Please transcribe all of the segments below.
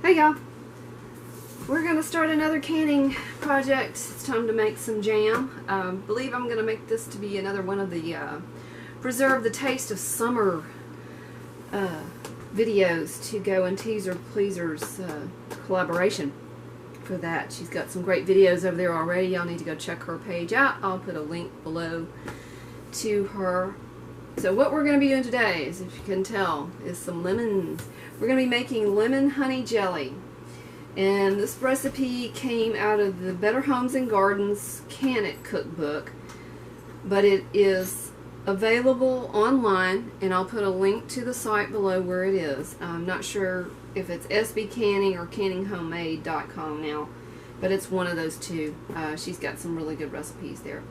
Hey y'all, we're going to start another canning project. It's time to make some jam. I believe I'm going to make this to be another one of the Preserve the Taste of Summer videos to go in Teaser Pleaser's collaboration for that. She's got some great videos over there already. Y'all need to go check her page out. I'll put a link below to her. So what we're going to be doing today, is, if you can tell, is some lemons. We're going to be making lemon honey jelly. And this recipe came out of the Better Homes and Gardens Can It cookbook. But it is available online, and I'll put a link to the site below where it is. I'm not sure if it's SB Canning or canninghomemade.com now, but it's one of those two. She's got some really good recipes there.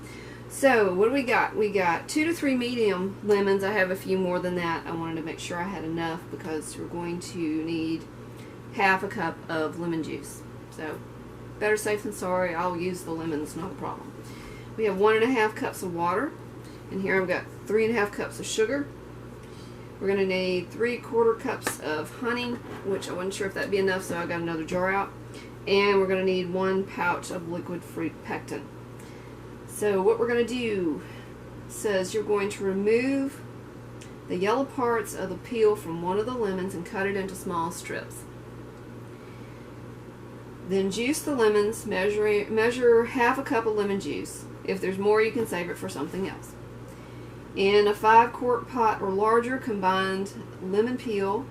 So what do we got? We got 2 to 3 medium lemons. I have a few more than that. I wanted to make sure I had enough because we're going to need half a cup of lemon juice. So better safe than sorry. I'll use the lemons, not a problem. We have 1.5 cups of water, and here I've got 3.5 cups of sugar. We're going to need 3/4 cups of honey, which I wasn't sure if that'd be enough, so I got another jar out. And we're going to need 1 pouch of liquid fruit pectin. So what we're going to do says you're going to remove the yellow parts of the peel from one of the lemons and cut it into small strips. Then juice the lemons, measure half a cup of lemon juice. If there's more, you can save it for something else. In a 5-quart pot or larger, combined lemon peel,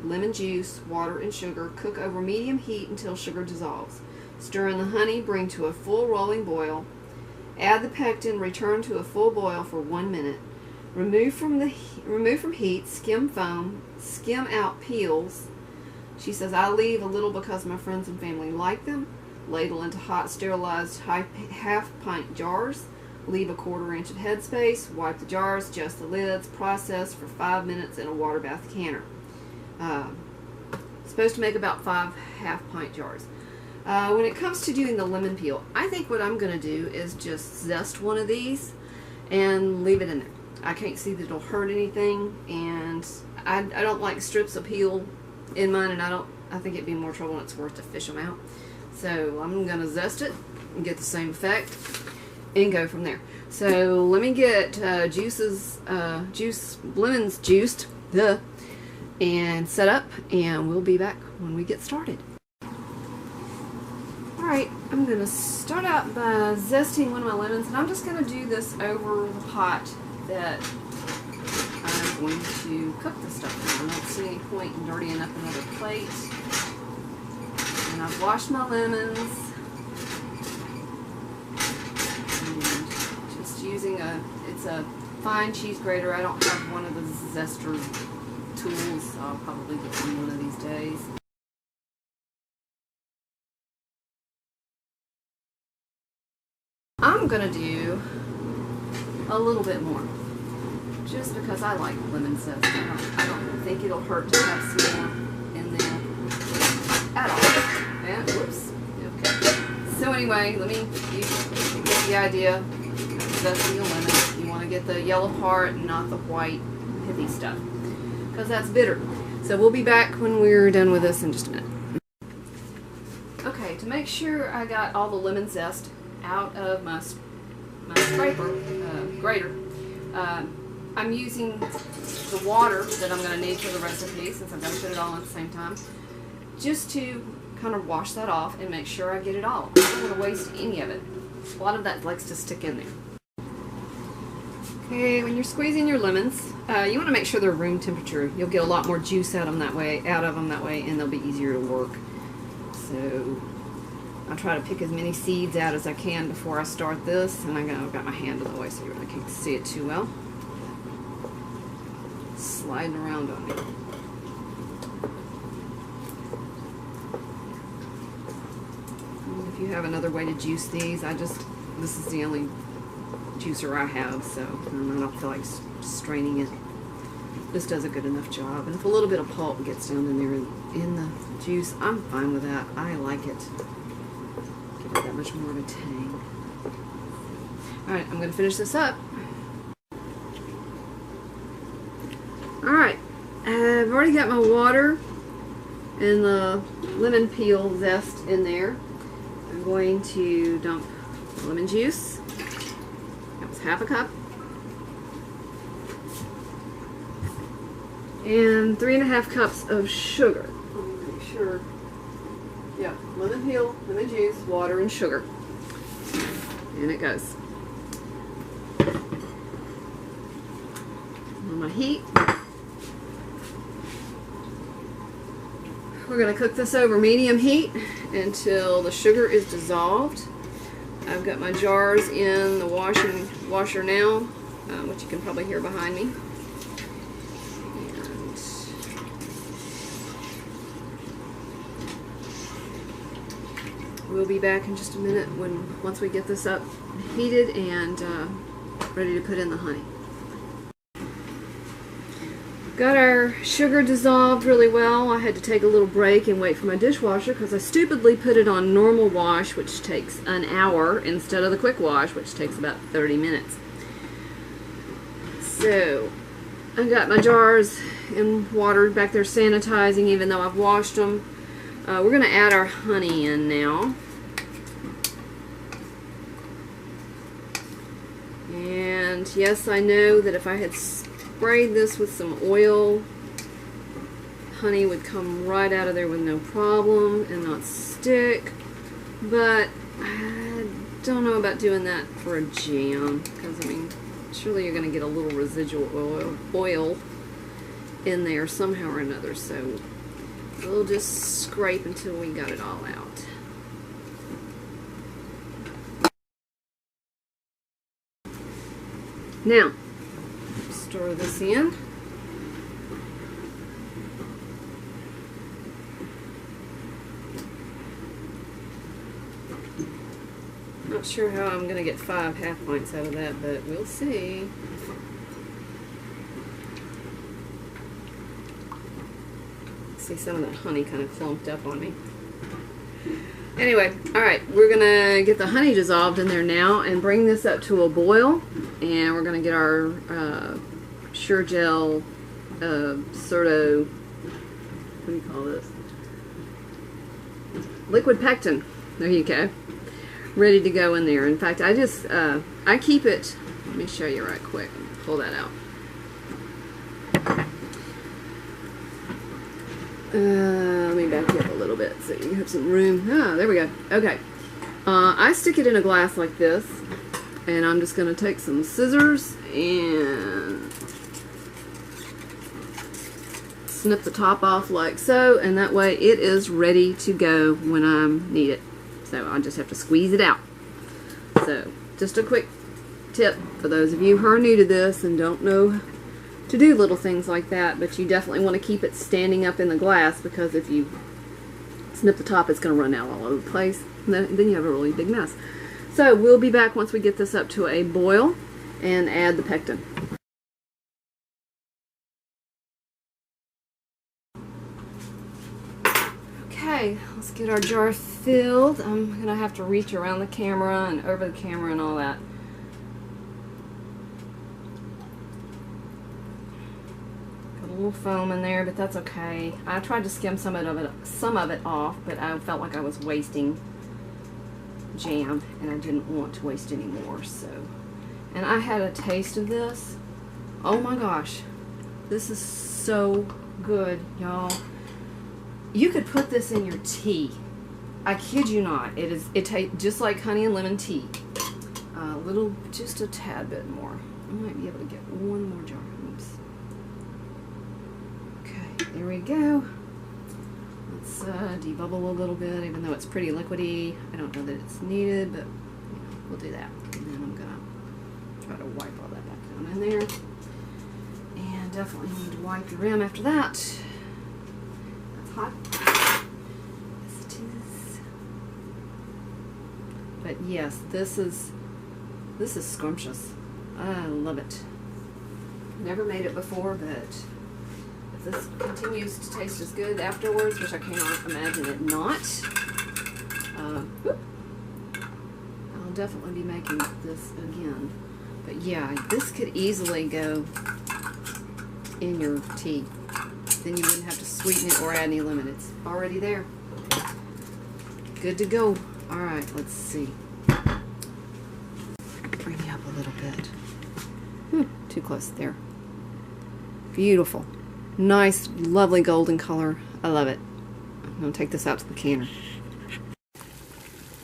lemon juice, water, and sugar. Cook over medium heat until sugar dissolves. Stir in the honey, bring to a full rolling boil. Add the pectin, return to a full boil for 1 minute. Remove from heat, skim foam, skim out peels. She says, I leave a little because my friends and family like them. Ladle into hot, sterilized half-pint jars. Leave a 1/4 inch of headspace. Wipe the jars, adjust the lids. Process for 5 minutes in a water bath canner. Supposed to make about 5 half-pint jars. When it comes to doing the lemon peel, I think what I'm going to do is just zest one of these and leave it in there. I can't see that it'll hurt anything, and I don't like strips of peel in mine, and I think it'd be more trouble than it's worth to fish them out. So I'm going to zest it and get the same effect and go from there. So let me get lemons juiced and set up, and we'll be back when we get started. Alright, I'm going to start out by zesting one of my lemons, and I'm just going to do this over the pot that I'm going to cook the stuff in. I don't see any point in dirtying up another plate. And I've washed my lemons. And just using it's a fine cheese grater. I don't have one of the zester tools. I'll probably get one of these days. I'm going to do a little bit more, just because I like lemon zest. I don't think it'll hurt to have some more in there at all. And, whoops. Okay. So anyway, you get the idea. Zesting the lemon. You want to get the yellow part and not the white pithy stuff, because that's bitter. So we'll be back when we're done with this in just a minute. Okay, to make sure I got all the lemon zest out of my scraper, grater, I'm using the water that I'm going to need for the recipe, since I'm going to put it all at the same time, just to kind of wash that off and make sure I get it all. I don't want to waste any of it. A lot of that likes to stick in there. Okay, when you're squeezing your lemons, you want to make sure they're room temperature. You'll get a lot more juice out of them that way, and they'll be easier to work. So I try to pick as many seeds out as I can before I start this, and I've got my hand in the way so you really can't see it too well. Sliding around on me. And if you have another way to juice these, this is the only juicer I have, so I don't feel like straining it. This does a good enough job, and if a little bit of pulp gets down in there in the juice, I'm fine with that. I like it. That much more of a tang. Alright, I'm going to finish this up. Alright, I've already got my water and the lemon peel zest in there. I'm going to dump lemon juice. That was half a cup. And 3.5 cups of sugar. Let me make sure. Yeah, lemon peel, lemon juice, water, and sugar. And it goes. On my heat. We're going to cook this over medium heat until the sugar is dissolved. I've got my jars in the washer now, which you can probably hear behind me. And we'll be back in just a minute once we get this up heated and ready to put in the honey. Got our sugar dissolved really well. I had to take a little break and wait for my dishwasher because I stupidly put it on normal wash, which takes an hour, instead of the quick wash, which takes about 30 minutes. So I got my jars in water back there sanitizing, even though I've washed them. We're going to add our honey in now. And yes, I know that if I had sprayed this with some oil, honey would come right out of there with no problem and not stick, but I don't know about doing that for a jam, because I mean, surely you're going to get a little residual oil in there somehow or another, so we'll just scrape until we got it all out. Now, stir this in. Not sure how I'm going to get 5 half pints out of that, but we'll see. See, some of that honey kind of clumped up on me. Anyway, alright, we're going to get the honey dissolved in there now and bring this up to a boil. And we're going to get our Sure Gel what do you call this? Liquid pectin. There you go. Ready to go in there. In fact, I keep it, let me show you right quick. Pull that out. Let me back you up a little bit so you have some room. Ah, there we go. Okay. I stick it in a glass like this, and I'm just going to take some scissors and snip the top off like so, and that way it is ready to go when I need it. So I just have to squeeze it out. So just a quick tip for those of you who are new to this and don't know to do little things like that, but you definitely want to keep it standing up in the glass, because if you snip the top, it's going to run out all over the place, and then you have a really big mess. So we'll be back once we get this up to a boil and add the pectin. Okay, let's get our jar filled. I'm going to have to reach around the camera and over the camera and all that. A little foam in there, but that's okay. I tried to skim some of it off, but I felt like I was wasting jam, and I didn't want to waste any more. So, and I had a taste of this. Oh my gosh, this is so good, y'all. You could put this in your tea. I kid you not. It tastes just like honey and lemon tea. Just a tad bit more. I might be able to get one more jar. Oops. There we go. Let's debubble a little bit, even though it's pretty liquidy. I don't know that it's needed, but we'll do that. And then I'm gonna try to wipe all that back down in there. And definitely need to wipe the rim after that. That's hot. Yes, it is. But yes, this is scrumptious. I love it. Never made it before, but this continues to taste as good afterwards, which I cannot imagine it not. I'll definitely be making this again. But yeah, this could easily go in your tea. then you wouldn't have to sweeten it or add any lemon. It's already there. Good to go. All right, let's see. Bring you up a little bit. Too close there. Beautiful. Nice, lovely golden color. I love it. I'm going to take this out to the canner.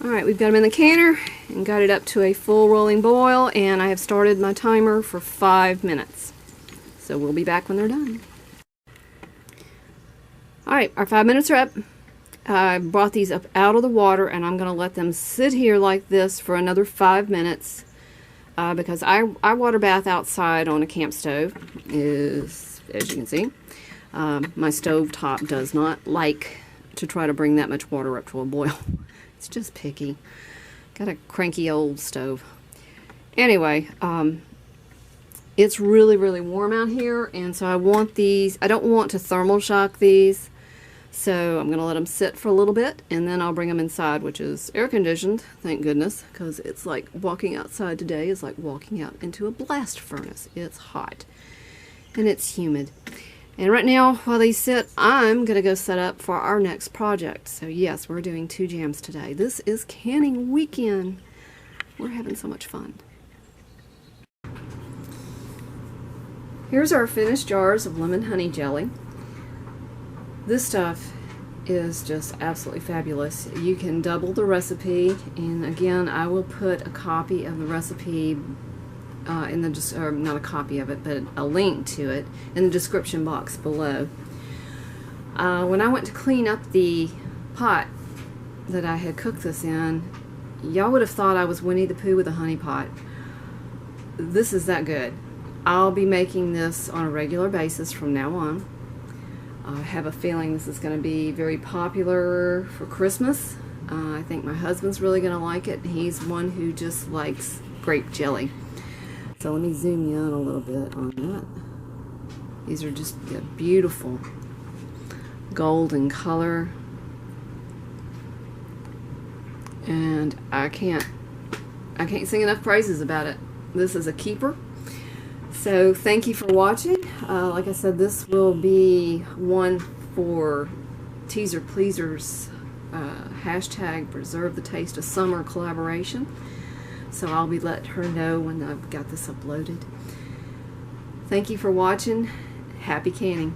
Alright, we've got them in the canner and got it up to a full rolling boil, and I have started my timer for 5 minutes. So we'll be back when they're done. Alright, our 5 minutes are up. I brought these up out of the water, and I'm going to let them sit here like this for another 5 minutes because I water bath outside on a camp stove, as you can see. My stove top does not like to try to bring that much water up to a boil. It's just picky. Got a cranky old stove. Anyway, it's really, really warm out here, and so I want these, I don't want to thermal shock these, so I'm going to let them sit for a little bit, and then I'll bring them inside, which is air conditioned, thank goodness, because it's like walking outside today is like walking out into a blast furnace. It's hot, and it's humid. And right now, while these sit, I'm going to go set up for our next project. So yes, we're doing 2 jams today. This is canning weekend. We're having so much fun. Here's our finished jars of lemon honey jelly. This stuff is just absolutely fabulous. You can double the recipe, and again, I will put a copy of the recipe in the, or not a copy of it, but a link to it in the description box below. When I went to clean up the pot that I had cooked this in, y'all would have thought I was Winnie the Pooh with a honey pot. This is that good. I'll be making this on a regular basis from now on. I have a feeling this is going to be very popular for Christmas. I think my husband's really going to like it. He's one who just likes grape jelly. So let me zoom you in a little bit on that. These are just beautiful golden color. And I can't sing enough praises about it. This is a keeper. So thank you for watching. Like I said, this will be one for Teaser Pleasers hashtag Preserve the Taste of Summer collaboration. So I'll be letting her know when I've got this uploaded. Thank you for watching. Happy canning.